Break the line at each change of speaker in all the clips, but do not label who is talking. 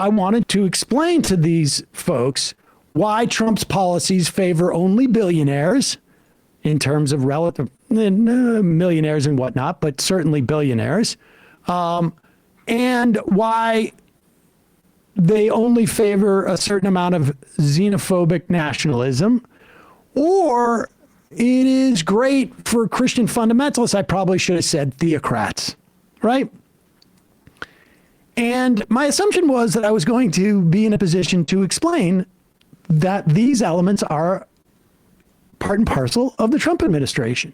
I wanted to explain to these folks why Trump's policies favor only billionaires in terms of relative millionaires and whatnot, but certainly billionaires, and why they only favor a certain amount of xenophobic nationalism, or it is great for Christian fundamentalists. I probably should have said theocrats, right? And my assumption was that I was going to be in a position to explain that these elements are part and parcel of the Trump administration.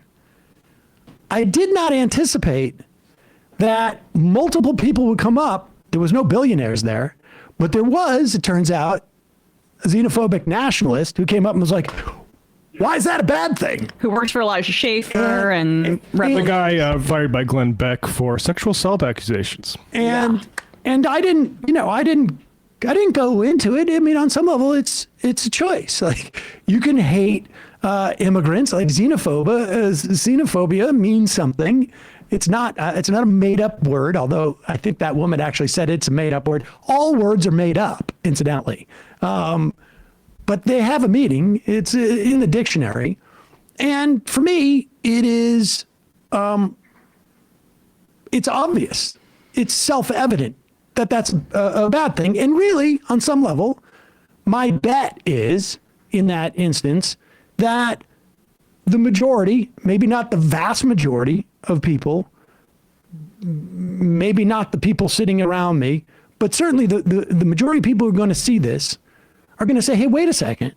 I did not anticipate that multiple people would come up. There was no billionaires there, but there was, it turns out, a xenophobic nationalist who came up and was like, why is that a bad thing?
Who works for Elijah Schaffer and
the guy fired by Glenn Beck for sexual assault accusations.
And I didn't go into it. I mean, on some level, it's a choice. Like, you can hate immigrants. Like, xenophobia means something. It's not a made up word, although I think that woman actually said it's a made up word. All words are made up, incidentally. But they have a meaning. It's in the dictionary. And for me, it is, it's obvious. It's self-evident that that's a bad thing. And really, on some level, my bet is, in that instance, that the majority, maybe not the vast majority of people, maybe not the people sitting around me, but certainly the majority of people who are going to see this are going to say, hey, wait a second.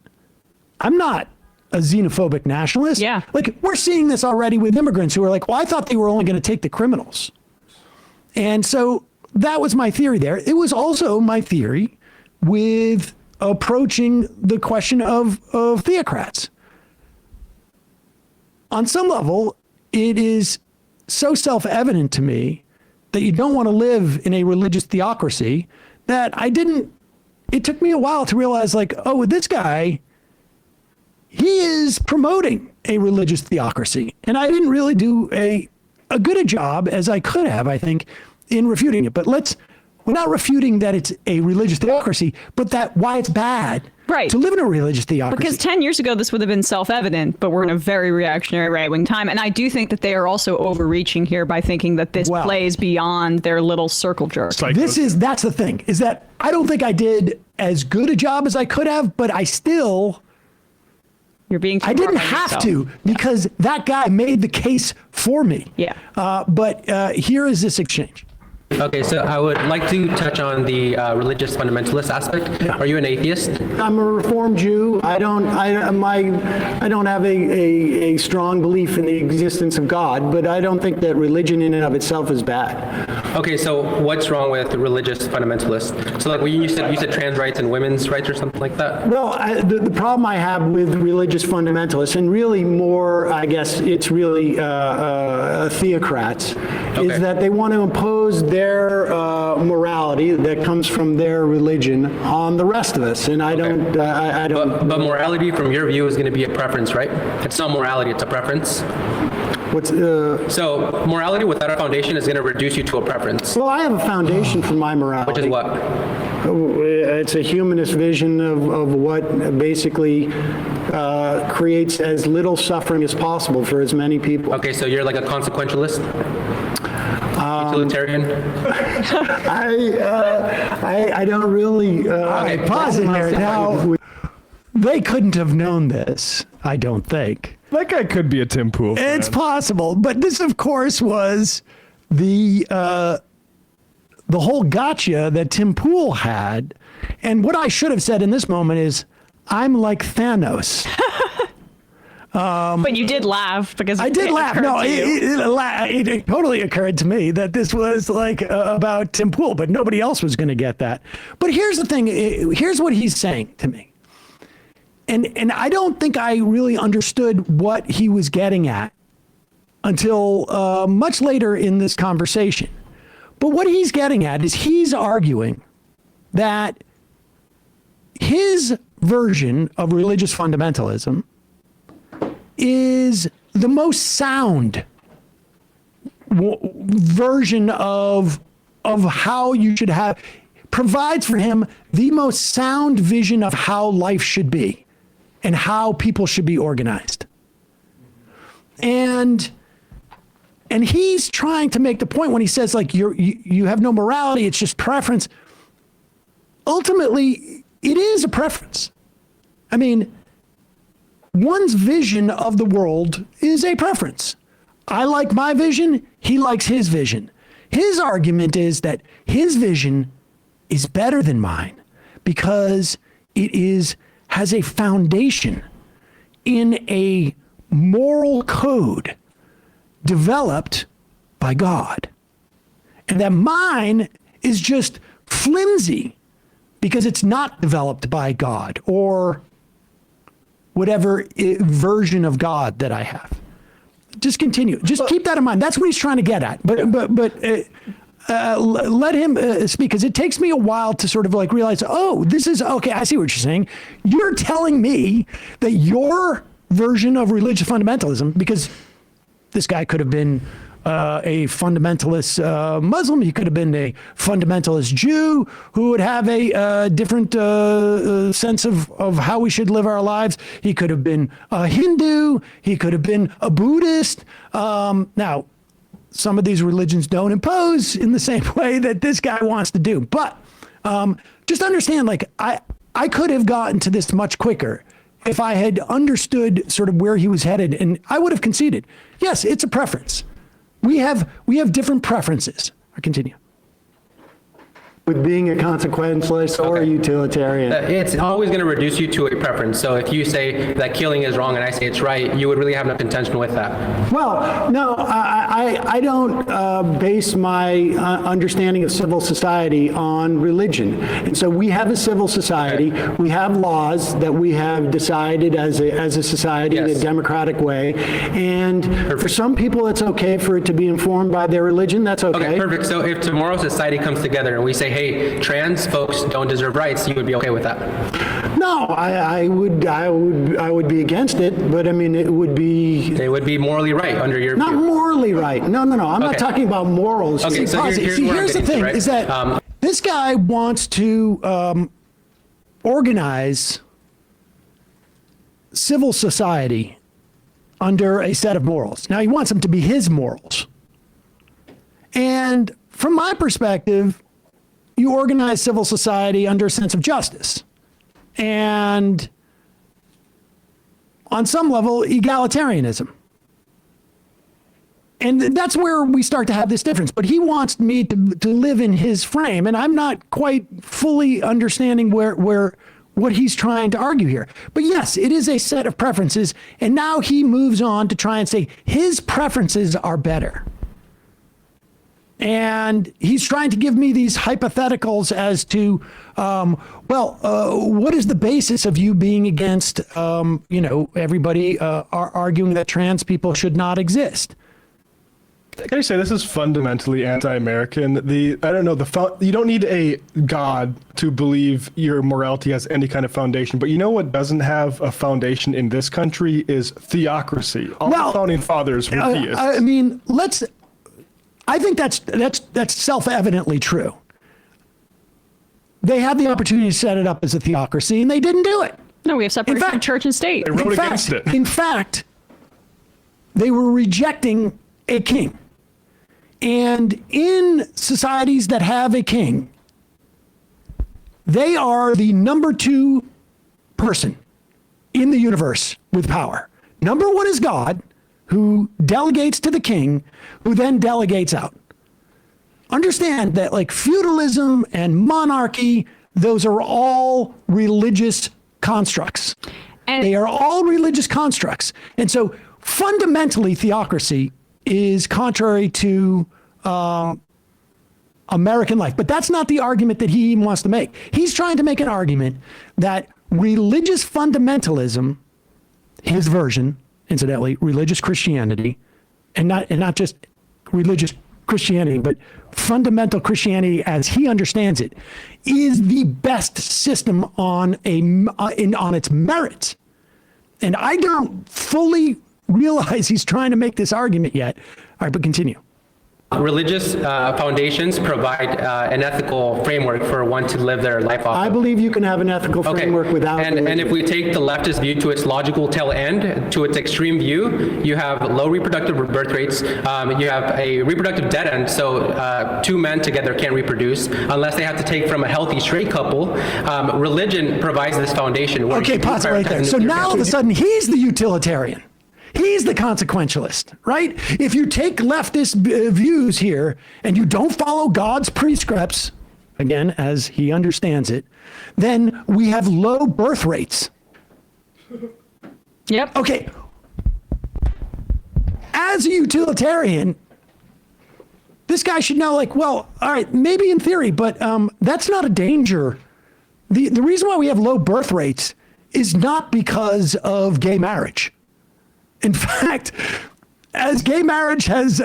I'm not a xenophobic nationalist.
Yeah.
Like, we're seeing this already with immigrants who are like, well, I thought they were only going to take the criminals. And so that was my theory there. It was also my theory with approaching the question of theocrats. On some level, it is so self-evident to me that you don't want to live in a religious theocracy that it took me a while to realize, like, oh, this guy, he is promoting a religious theocracy. And I didn't really do a good a job as I could have, I think, in refuting it. But we're not refuting that it's a religious theocracy, but that why it's bad to live in a religious theocracy.
Because 10 years ago, this would have been self-evident, but we're in a very reactionary right-wing time. And I do think that they are also overreaching here by thinking that this plays beyond their little circle jerk.
That's the thing, is that I don't think I did as good a job as I could have, but I still...
You're being too
I didn't
hard on
have
yourself.
to, because that guy made the case for me.
Yeah.
But here is this exchange.
Okay, so I would like to touch on the religious fundamentalist aspect. Are you an atheist?
I'm a Reformed Jew. I don't have a strong belief in the existence of God, but I don't think that religion in and of itself is bad.
Okay, so what's wrong with religious fundamentalists? So, like, you said trans rights and women's rights or something like that?
Well, the problem I have with religious fundamentalists, and really more, I guess it's really theocrats, is that they want to impose their morality that comes from their religion on the rest of us, and I don't.
But morality, from your view, is going to be a preference, right? It's not morality; it's a preference. So morality without a foundation is going to reduce you to a preference.
Well, I have a foundation for my morality.
Which is what?
It's a humanist vision of what basically creates as little suffering as possible for as many people.
Okay, so you're like a consequentialist? Utilitarian?
I don't really pause in there now. They couldn't have known this, I don't think.
That guy could be a Tim Pool fan.
It's possible, but this, of course, was the whole gotcha that Tim Pool had. And what I should have said in this moment is, I'm like Thanos.
But you did laugh because
I did laugh. No, it totally occurred to me that this was like about Tim Pool, but nobody else was going to get that. But here's the thing. Here's what he's saying to me. And I don't think I really understood what he was getting at until much later in this conversation. But what he's getting at is he's arguing that his version of religious fundamentalism is the most sound version of how you should have. provides for him the most sound vision of how life should be and how people should be organized. And he's trying to make the point when he says, like, you have no morality, it's just preference. Ultimately, it is a preference. I mean, one's vision of the world is a preference. I like my vision, he likes his vision. His argument is that his vision is better than mine because it has a foundation in a moral code developed by God. And that mine is just flimsy because it's not developed by God or whatever version of God that I have. Just continue. Just keep that in mind. That's what he's trying to get at. But let him speak, because it takes me a while to sort of like realize, oh, this is, okay, I see what you're saying. You're telling me that your version of religious fundamentalism, because this guy could have been a fundamentalist Muslim, he could have been a fundamentalist Jew who would have a different sense of how we should live our lives. He could have been a Hindu. He could have been a Buddhist. Now, some of these religions don't impose in the same way that this guy wants to do. But just understand, like, I could have gotten to this much quicker if I had understood sort of where he was headed, and I would have conceded. Yes, it's a preference. We have different preferences. I continue.
With being a consequentialist or a utilitarian.
It's always going to reduce you to a preference. So if you say that killing is wrong and I say it's right, you would really have no contention with that.
Well, no, I don't base my understanding of civil society on religion. And so we have a civil society. Okay. We have laws that we have decided as a society in a democratic way. And for some people, it's okay for it to be informed by their religion. That's okay.
Okay, perfect. So if tomorrow society comes together and we say, hey, trans folks don't deserve rights, you would be okay with that?
No, I would be against it, but I mean, it would be...
They would be morally right under your
Not
view.
morally right. No. I'm not talking about morals.
Okay, so
here's the thing, right? Is that this guy wants to organize civil society under a set of morals. Now, he wants them to be his morals. And from my perspective, you organize civil society under a sense of justice and, on some level, egalitarianism. And that's where we start to have this difference. But he wants me to live in his frame, and I'm not quite fully understanding what he's trying to argue here. But yes, it is a set of preferences, and now he moves on to try and say his preferences are better. And he's trying to give me these hypotheticals as to, what is the basis of you being against, everybody arguing that trans people should not exist?
Can I say this is fundamentally anti-American? You don't need a God to believe your morality has any kind of foundation. But you know what doesn't have a foundation in this country is theocracy. All the founding fathers were theists. I think that's self-evidently true. They had the opportunity to set it up as a theocracy, and they didn't do it.
No, we have separation of church and state.
They wrote against it.
In fact, they were rejecting a king. And in societies that have a king, they are the number 2 person in the universe with power. Number 1 is God, who delegates to the king, who then delegates out. Understand that, like, feudalism and monarchy, those are all religious constructs. And they are all religious constructs. And so fundamentally, theocracy is contrary to American life. But that's not the argument that he even wants to make. He's trying to make an argument that religious fundamentalism, his version, incidentally, religious Christianity, and not just religious Christianity, but fundamental Christianity as he understands it, is the best system on its merits. And I don't fully realize he's trying to make this argument yet. All right, but continue.
religious foundations provide an ethical framework for one to live their life off
I
of.
believe you can have an ethical framework without
and
religion.
if we take the leftist view to its logical tail end, to its extreme view, you have low reproductive birth rates, you have a reproductive dead end, so two men together can't reproduce unless they have to take from a healthy straight couple. Religion provides this foundation. Where
Okay, pause it right there. So now all of a sudden he's the utilitarian. He's the consequentialist, right? If you take leftist views here and you don't follow God's prescripts, again, as he understands it, then we have low birth rates.
Yep.
Okay. As a utilitarian, this guy should know, like, well, all right, maybe in theory, but that's not a danger. The reason why we have low birth rates is not because of gay marriage. In fact, as gay marriage has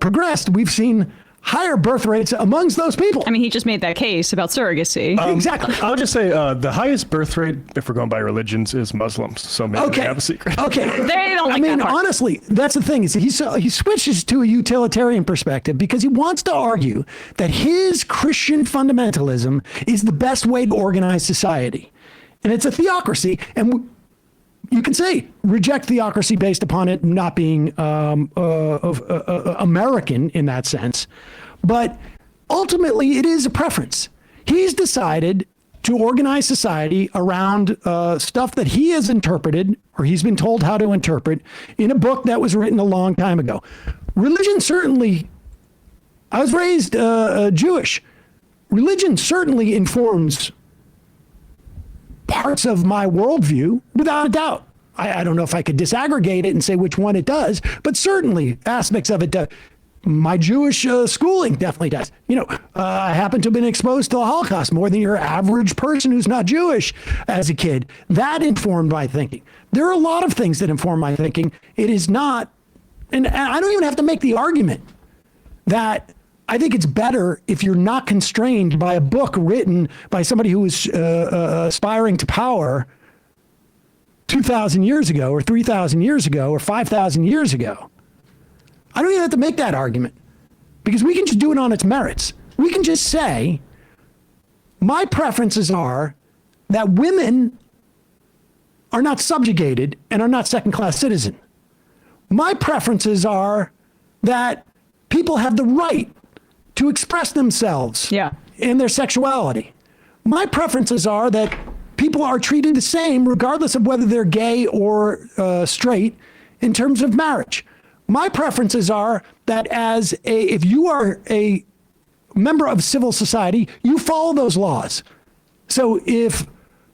progressed, we've seen higher birth rates amongst those people.
I mean, he just made that case about surrogacy.
Exactly.
I'll just say the highest birth rate, if we're going by religions, is Muslims. So maybe they have a secret.
Okay.
They don't like
I mean,
that part.
honestly, that's the thing. Is he switches to a utilitarian perspective because he wants to argue that his Christian fundamentalism is the best way to organize society. And it's a theocracy. And you can say reject theocracy based upon it not being American in that sense. But ultimately, it is a preference. He's decided to organize society around stuff that he has interpreted, or he's been told how to interpret, in a book that was written a long time ago. Religion certainly, I was raised Jewish. Religion certainly informs parts of my worldview, without a doubt. I don't know if I could disaggregate it and say which one it does, but certainly aspects of it do. My Jewish schooling definitely does. You know, I happen to have been exposed to the Holocaust more than your average person who's not Jewish as a kid. That informed my thinking. There are a lot of things that inform my thinking. It is not, and I don't even have to make the argument that I think it's better if you're not constrained by a book written by somebody who was aspiring to power 2,000 years ago or 3,000 years ago or 5,000 years ago. I don't even have to make that argument because we can just do it on its merits. We can just say, my preferences are that women are not subjugated and are not second-class citizen. My preferences are that people have the right to express themselves in their sexuality. My preferences are that people are treated the same regardless of whether they're gay or straight in terms of marriage. My preferences are that if you are a member of civil society, you follow those laws. So if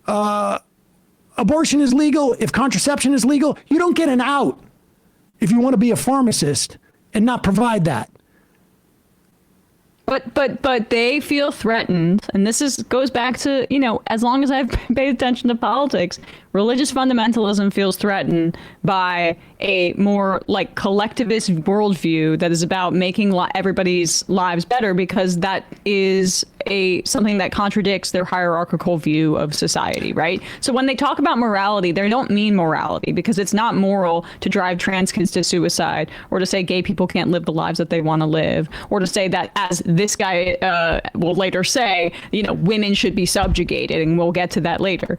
abortion is legal, if contraception is legal, you don't get an out if you want to be a pharmacist and not provide that.
But they feel threatened, and this goes back to, you know, as long as I've paid attention to politics, religious fundamentalism feels threatened by a more like collectivist worldview that is about making everybody's lives better, because that is something that contradicts their hierarchical view of society, right? So when they talk about morality, they don't mean morality, because it's not moral to drive trans kids to suicide, or to say gay people can't live the lives that they want to live, or to say that, as this guy will later say, you know, women should be subjugated, and we'll get to that later.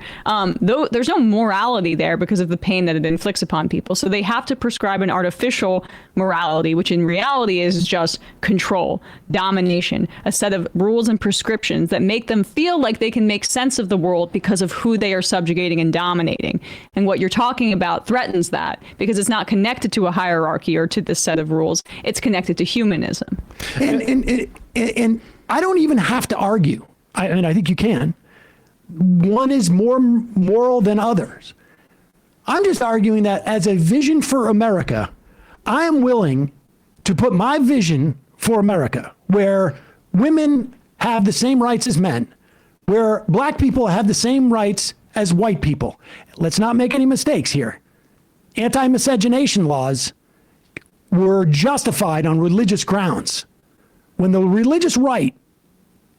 Though there's no morality there because of the pain that it inflicts upon people. So they have to prescribe an artificial morality, which in reality is just control, domination, a set of rules and prescriptions that make them feel like they can make sense of the world because of who they are subjugating and dominating. And what you're talking about threatens that, because it's not connected to a hierarchy or to this set of rules. It's connected to humanism.
And I don't even have to argue. I think you can. One is more moral than others. I'm just arguing that as a vision for America, I am willing to put my vision for America, where women have the same rights as men, where black people have the same rights as white people. Let's not make any mistakes here. Anti-miscegenation laws were justified on religious grounds. When the religious right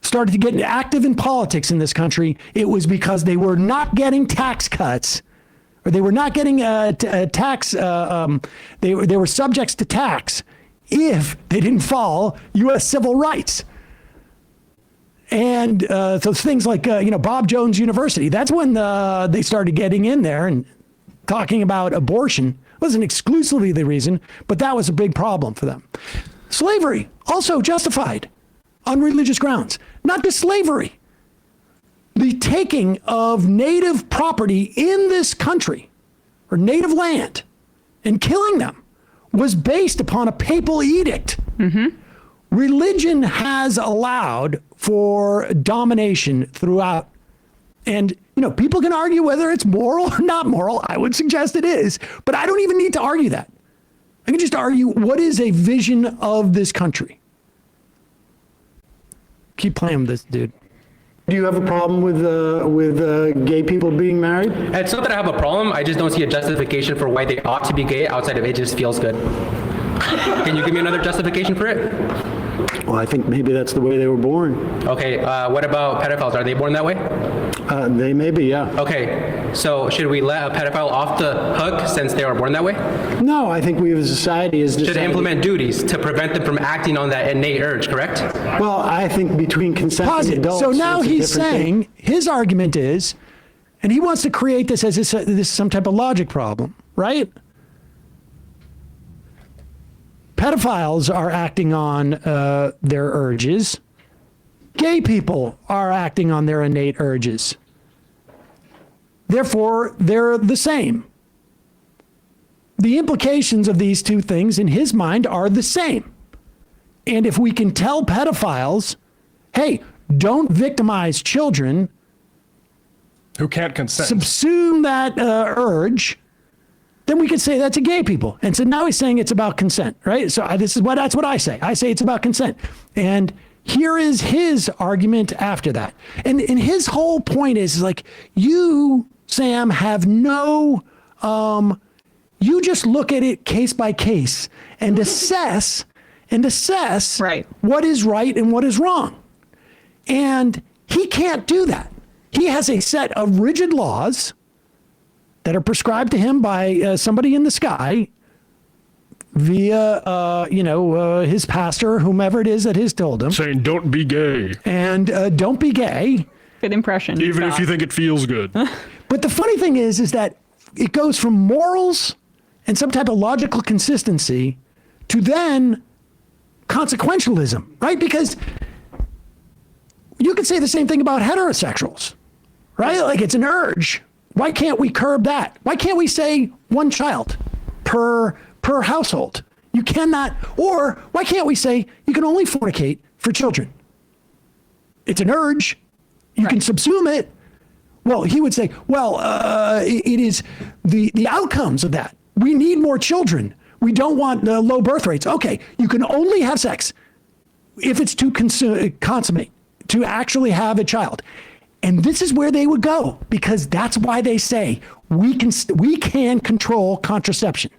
started to get active in politics in this country, it was because they were not getting tax cuts, or they were not getting tax. They were subjects to tax if they didn't follow U.S. civil rights. And so things like, Bob Jones University, that's when they started getting in there and talking about abortion. It wasn't exclusively the reason, but that was a big problem for them. Slavery, also justified on religious grounds. Not just slavery. The taking of native property in this country, or native land, and killing them was based upon a papal edict. Mm-hmm. Religion has allowed for domination throughout. And, people can argue whether it's moral or not moral. I would suggest it is, but I don't even need to argue that. I can just argue what is a vision of this country. Keep playing with this, dude.
Do you have a problem with gay people being married?
It's not that I have a problem. I just don't see a justification for why they ought to be gay outside of it just feels good. Can you give me another justification for it?
Well, I think maybe that's the way they were born.
Okay, what about pedophiles? Are they born that way?
They may be, yeah.
Okay, so should we let a pedophile off the hook since they were born that way?
No, I think we as a society is
Should implement duties to prevent them from acting on that innate urge, correct?
Well, I think between consenting adults.
So now
it's a
he's
different
saying,
thing.
his argument is, and he wants to create this as this some type of logic problem, right? Pedophiles are acting on their urges. Gay people are acting on their innate urges. Therefore, they're the same. The implications of these two things in his mind are the same. And if we can tell pedophiles, hey, don't victimize children,
Who can't consent.
subsume that urge, then we could say that's a gay people. And so now he's saying it's about consent, right? So that's what I say. I say it's about consent. And here is his argument after that. And his whole point is like, you, Sam, have no, you just look at it case by case and assess
Right.
what is right and what is wrong. And he can't do that. He has a set of rigid laws that are prescribed to him by somebody in the sky via, his pastor, whomever it is that has told him.
Saying don't be gay,
And don't be gay.
Good impression.
even if
Scott.
you think it feels good.
But the funny thing is that it goes from morals and some type of logical consistency to then consequentialism, right? Because you could say the same thing about heterosexuals, right? Like it's an urge. Why can't we curb that? Why can't we say one child per household? You cannot, or why can't we say you can only fornicate for children? It's an urge. You can subsume it. Well, he would say, it is the outcomes of that. We need more children. We don't want low birth rates. Okay, you can only have sex if it's to consummate, to actually have a child. And this is where they would go, because that's why they say we can control contraception.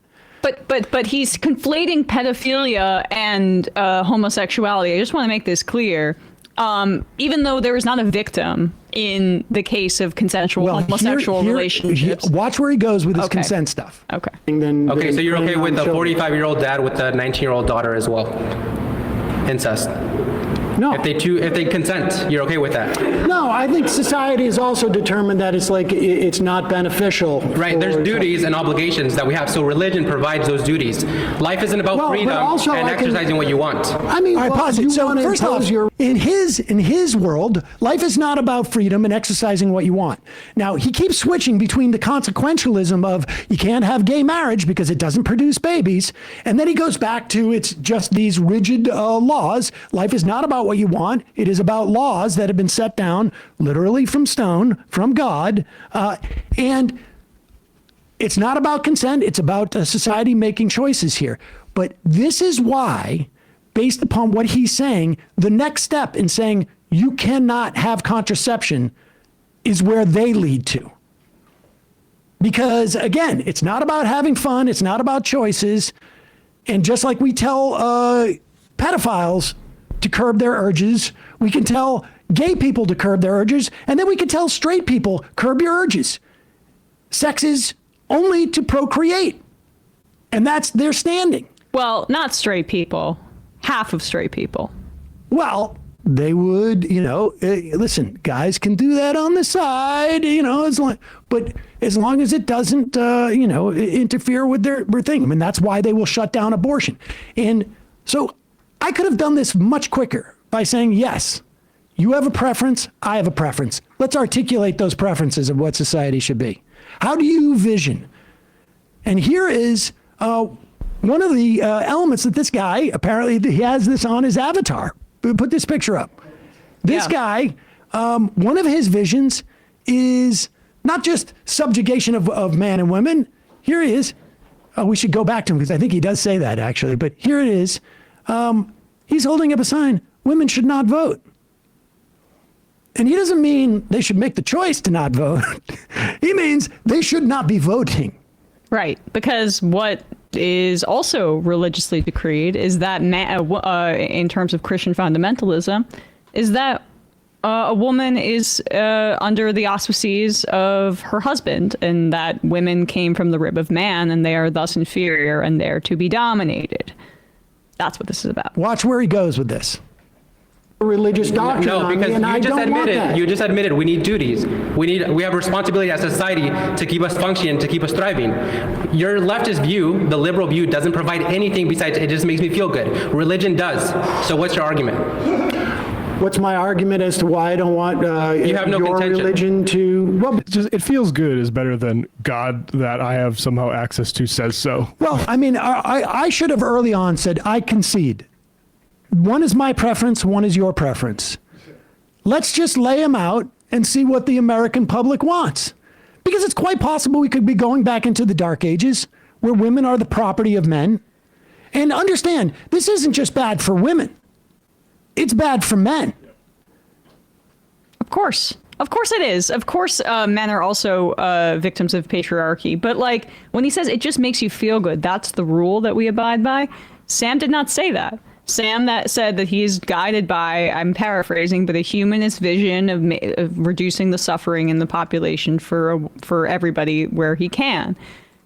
But he's conflating pedophilia and homosexuality. I just want to make this clear. Even though there is not a victim in the case of consensual homosexual relationships.
Watch where he goes with his
Okay.
consent stuff.
Okay.
Okay, so you're okay with the 45-year-old dad with the 19-year-old daughter as well? Incest.
No.
If they consent, you're okay with that?
No, I think society has also determined that it's like it's not beneficial.
Right, there's duties and obligations that we have, so religion provides those duties. Life isn't about
Well, but
freedom
also
and
I can-
exercising what you want.
I mean,
All right,
well,
pause
you
it. So
wanna
first off,
impose your
in his world, life is not about freedom and exercising what you want. Now he keeps switching between the consequentialism of you can't have gay marriage because it doesn't produce babies, and then he goes back to it's just these rigid laws. Life is not about what you want. It is about laws that have been set down literally from stone, from God, and it's not about consent. It's about society making choices here. But this is why, based upon what he's saying, the next step in saying you cannot have contraception is where they lead to. Because again, it's not about having fun. It's not about choices. And just like we tell pedophiles to curb their urges, we can tell gay people to curb their urges, and then we can tell straight people, curb your urges. Sex is only to procreate. And that's their standing.
Well, not straight people. Half of straight people.
Well, they would, listen, guys can do that on the side, but as long as it doesn't, interfere with their thing. I mean, that's why they will shut down abortion. And so I could have done this much quicker by saying, yes, you have a preference, I have a preference. Let's articulate those preferences of what society should be. How do you vision? And here is one of the elements that this guy, apparently he has this on his avatar. Put this picture up. This guy, one of his visions is not just subjugation of man and women. Here he is. We should go back to him because I think he does say that actually. But here it is. He's holding up a sign, women should not vote. And he doesn't mean they should make the choice to not vote. He means they should not be voting.
Right, because what is also religiously decreed is that, in terms of Christian fundamentalism, is that a woman is under the auspices of her husband, and that women came from the rib of man, and they are thus inferior, and they're to be dominated. That's what this is about.
Watch where he goes with this.
Religious doctrine.
No, because you just admitted we need duties. We have responsibility as a society to keep us functioning, to keep us thriving. Your leftist view, the liberal view, doesn't provide anything besides it just makes me feel good. Religion does. So what's your argument?
What's my argument as to why I don't want
you have no
your
contention.
religion to? Well,
It feels good is better than God that I have somehow access to says so.
Well, I mean, I should have early on said, I concede. One is my preference, one is your preference. Let's just lay them out and see what the American public wants. Because it's quite possible we could be going back into the dark ages where women are the property of men. And understand, this isn't just bad for women. It's bad for men.
Of course it is. Of course, men are also victims of patriarchy. But like when he says it just makes you feel good, that's the rule that we abide by. Sam did not say that. Sam that said that he is guided by, I'm paraphrasing, but a humanist vision of reducing the suffering in the population for everybody where he can.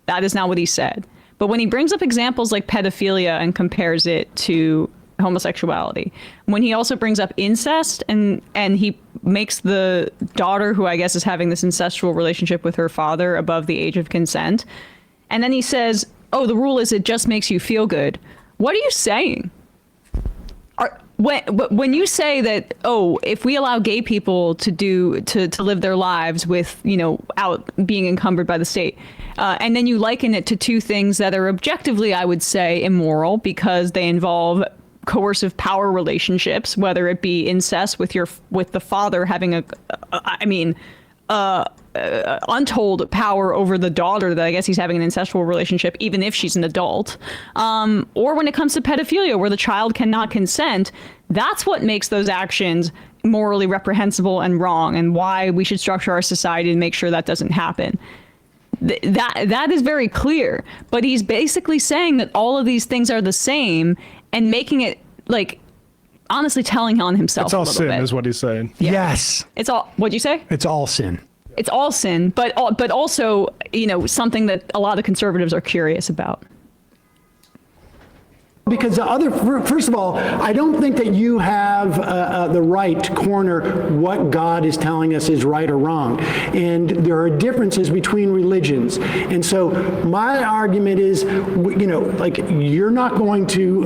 That is not what he said. But when he brings up examples like pedophilia and compares it to homosexuality, when he also brings up incest and he makes the daughter, who I guess is having this incestual relationship with her father, above the age of consent, and then he says, oh, the rule is it just makes you feel good. What are you saying? When you say that, oh, if we allow gay people to live their lives with, out being encumbered by the state, and then you liken it to two things that are objectively, I would say, immoral because they involve coercive power relationships, whether it be incest with the father having untold power over the daughter that I guess he's having an incestual relationship, even if she's an adult, or when it comes to pedophilia, where the child cannot consent. That's what makes those actions morally reprehensible and wrong, and why we should structure our society to make sure that doesn't happen. That is very clear. But he's basically saying that all of these things are the same and making it like honestly telling on himself.
It's all
a little
sin,
bit.
is what he's saying.
Yeah.
Yes.
It's all. What'd you say?
It's all sin.
It's all sin, but also, something that a lot of conservatives are curious about.
because first of all, I don't think that you have the right to corner what God is telling us is right or wrong. And there are differences between religions. And so my argument is, like, you're not going to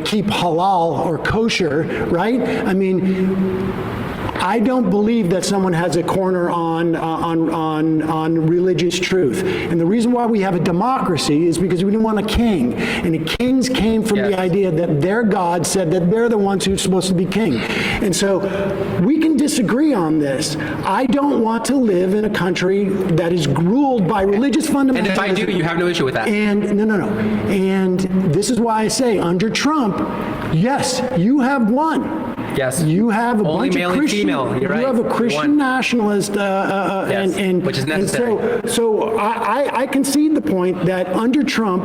keep halal or kosher, right? I mean, I don't believe that someone has a corner on religious truth. And the reason why we have a democracy is because we didn't want a king. And the kings came from the idea that their God said that they're the ones who's supposed to be king. And so we can disagree on this. I don't want to live in a country that is ruled by religious fundamentalism.
And if I do, you have no issue with that.
And no. And this is why I say under Trump, yes, you have won.
Yes.
You have a
Only
bunch
male
of
and
Christian.
female. You're right.
You have a Christian
One.
nationalist,
Yes,
and
which is necessary.
And so I concede the point that under Trump,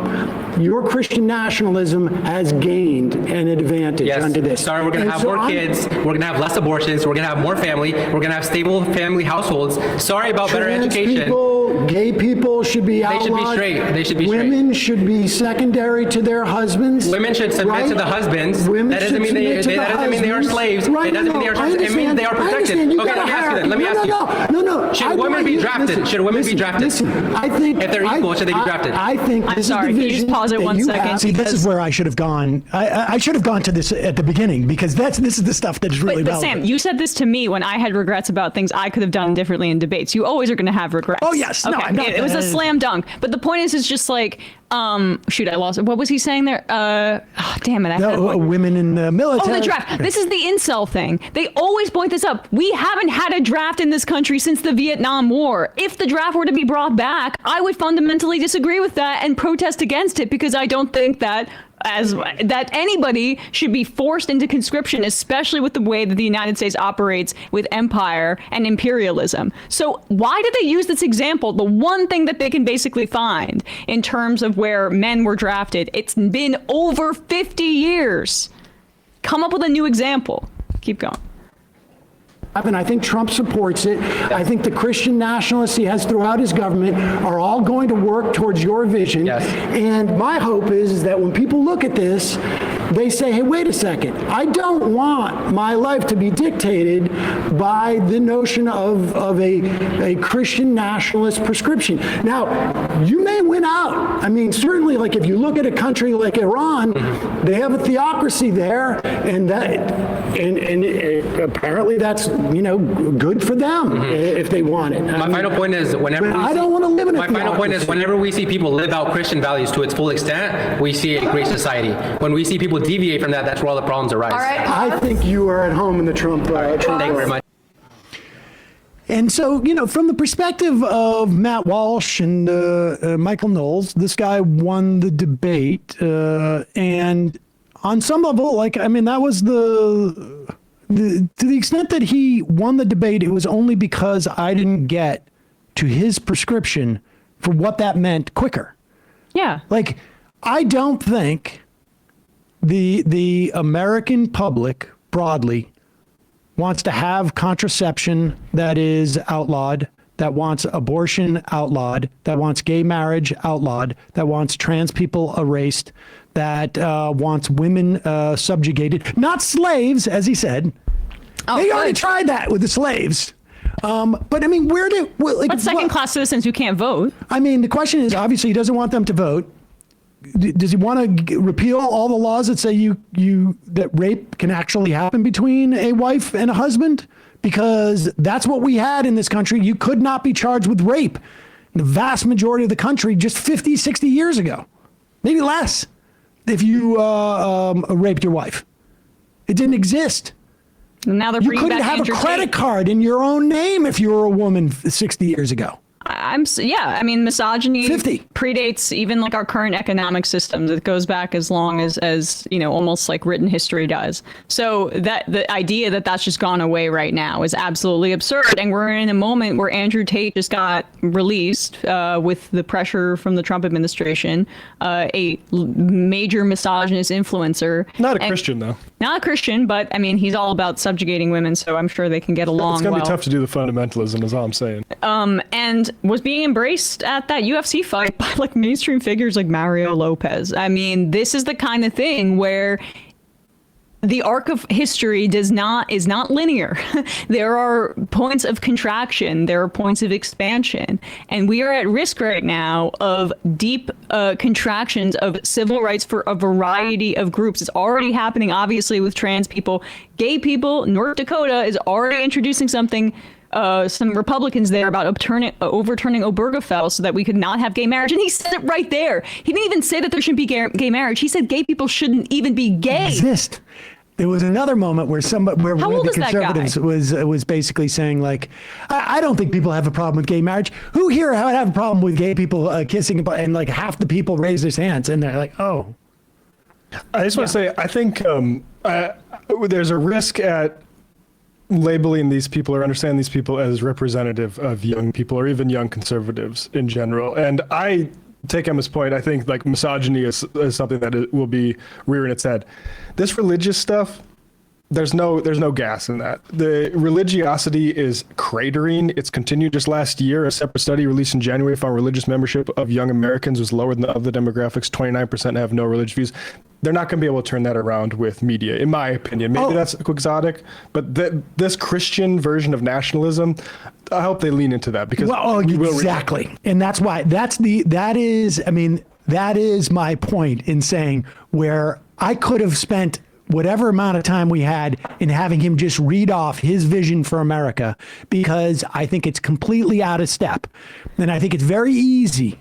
your Christian nationalism has gained an advantage
Yes.
under this.
Sorry, we're going to
And
have
so
more
I'm-
kids. We're going to have less abortions. We're going to have more family. We're going to have stable family households. Sorry about better
Trans
education.
people, gay people should be outlawed.
should be straight. They should be straight.
Women should be secondary to their husbands.
Women should submit
right?
to the husbands.
Women
That doesn't
should
mean
submit to the
that doesn't mean they are
husbands.
slaves.
Right,
It doesn't mean they are
I
slaves. It means they are
understand.
protected.
You
Okay,
gotta
let me ask you then. Let me ask you.
No.
Should
I
women
want
be
you-
drafted?
listen,
Should women be
listen,
drafted?
Listen, I think
If they're equal, should they be drafted?
I think
I'm
this
sorry,
is
can
the
you just
vision
pause it
that
1
you
second?
have.
See, this is where I should have gone. I should have gone to this at the beginning because this is the stuff that is really
But
relevant.
Sam, you said this to me when I had regrets about things I could have done differently in debates. You always are going to have regrets.
Oh, yes. No,
Okay.
I'm not-
It was a slam dunk. But the point is, it's just like, shoot, I lost it. What was he saying there? Damn it. I had one.
Women in the military.
Oh, the draft. This is the incel thing. They always point this up. We haven't had a draft in this country since the Vietnam War. If the draft were to be brought back, I would fundamentally disagree with that and protest against it because I don't think that that anybody should be forced into conscription, especially with the way that the United States operates with empire and imperialism. So why do they use this example? The one thing that they can basically find in terms of where men were drafted, it's been over 50 years. Come up with a new example. Keep going.
And I think Trump supports it. I think the Christian nationalists he has throughout his government are all going to work towards your vision.
Yes.
And my hope is that when people look at this, they say, hey, wait a second. I don't want my life to be dictated by the notion of a Christian nationalist prescription. Now, you may win out. I mean, certainly, like if you look at a country like Iran, they have a theocracy there, and apparently that's good for them if they want it.
My final point is whenever
But I don't want to live in a
My final point is
theocracy.
whenever we see people live out Christian values to its full extent, we see a great society. When we see people deviate from that, that's where all the problems arise.
All right.
I think you are at home in the Trump. Trump
Thank you very much.
And so, from the perspective of Matt Walsh and Michael Knowles, this guy won the debate. And on some level, that was to the extent that he won the debate, it was only because I didn't get to his prescription for what that meant quicker.
Yeah.
I don't think the American public broadly wants to have contraception that is outlawed, that wants abortion outlawed, that wants gay marriage outlawed, that wants trans people erased, that wants women subjugated, not slaves, as he said.
Oh,
they already
good.
tried that with the slaves. But I mean,
But second-class citizens who can't vote.
I mean, the question is, obviously, he doesn't want them to vote. Does he want to repeal all the laws that say that rape can actually happen between a wife and a husband? Because that's what we had in this country. You could not be charged with rape in the vast majority of the country just 50, 60 years ago, maybe less, if you raped your wife. It didn't exist.
Now they're
You
bringing
couldn't
back
have a
Andrew
credit
Tate.
card in your own name if you were a woman 60 years ago.
I mean, misogyny
50.
predates even our current economic systems. It goes back as long as almost like written history does. So that the idea that that's just gone away right now is absolutely absurd. And we're in a moment where Andrew Tate just got released with the pressure from the Trump administration, a major misogynist influencer.
Not a Christian, though.
Not a Christian, but I mean, he's all about subjugating women, so I'm sure they can get along
It's going to
well.
be tough to do the fundamentalism, is all I'm saying.
And was being embraced at that UFC fight by mainstream figures like Mario Lopez. I mean, this is the kind of thing where the arc of history is not linear. There are points of contraction, there are points of expansion, and we are at risk right now of deep contractions of civil rights for a variety of groups. It's already happening, obviously, with trans people, gay people. North Dakota is already introducing something. Some Republicans there about overturning Obergefell so that we could not have gay marriage. And he said it right there. He didn't even say that there shouldn't be gay marriage. He said gay people shouldn't even be gay.
Exist. There was another moment where one
How
of
old
the
is that guy?
conservatives was basically saying I don't think people have a problem with gay marriage. Who here would have a problem with gay people kissing? And half the people raised their hands and they're like, oh.
I just want to say, I think there's a risk at labeling these people or understanding these people as representative of young people or even young conservatives in general. And I take Emma's point. I think like misogyny is something that it will be rearing its head. This religious stuff, there's no gas in that. The religiosity is cratering. It's continued. Just last year, a separate study released in January found religious membership of young Americans was lower than the other demographics. 29% have no religious views. They're not going to be able to turn that around with media, in my opinion. Maybe that's quixotic, but this Christian version of nationalism, I hope they lean into that because
exactly. And that's why that is my point in saying where I could have spent whatever amount of time we had in having him just read off his vision for America, because I think it's completely out of step. And I think it's very easy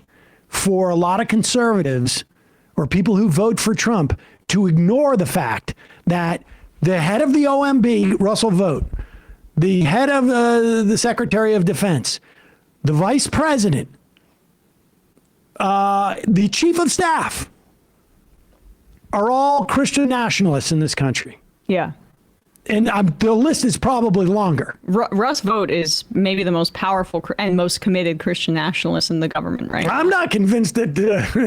for a lot of conservatives or people who vote for Trump to ignore the fact that the head of the OMB, Russell Vought, the head of the Secretary of Defense, the Vice President, the Chief of Staff, are all Christian nationalists in this country.
Yeah.
And the list is probably longer.
Russ Vought is maybe the most powerful and most committed Christian nationalist in the government right now.
I'm not convinced that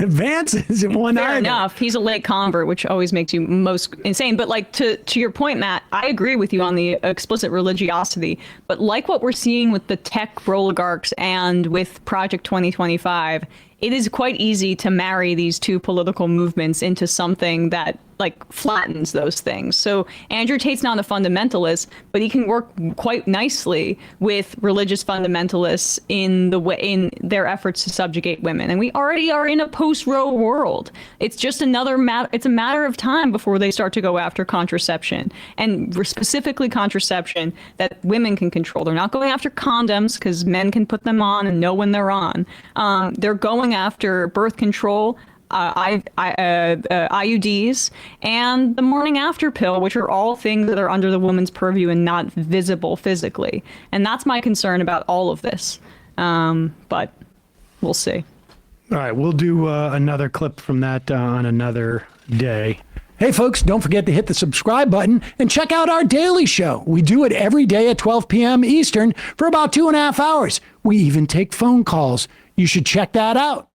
Vance isn't one
Fair
either.
enough. He's a late convert, which always makes you most insane. But like to your point, Matt, I agree with you on the explicit religiosity. But like what we're seeing with the tech oligarchs and with Project 2025, it is quite easy to marry these two political movements into something that like flattens those things. So Andrew Tate's not a fundamentalist, but he can work quite nicely with religious fundamentalists in their efforts to subjugate women. And we already are in a post-Roe world. It's just it's a matter of time before they start to go after contraception, and specifically contraception that women can control. They're not going after condoms because men can put them on and know when they're on. They're going after birth control, IUDs, and the morning after pill, which are all things that are under the woman's purview and not visible physically. And that's my concern about all of this. But we'll see.
All right, we'll do another clip from that on another day. Hey, folks, don't forget to hit the subscribe button and check out our daily show. We do it every day at 12 p.m. Eastern for about 2.5 hours. We even take phone calls. You should check that out.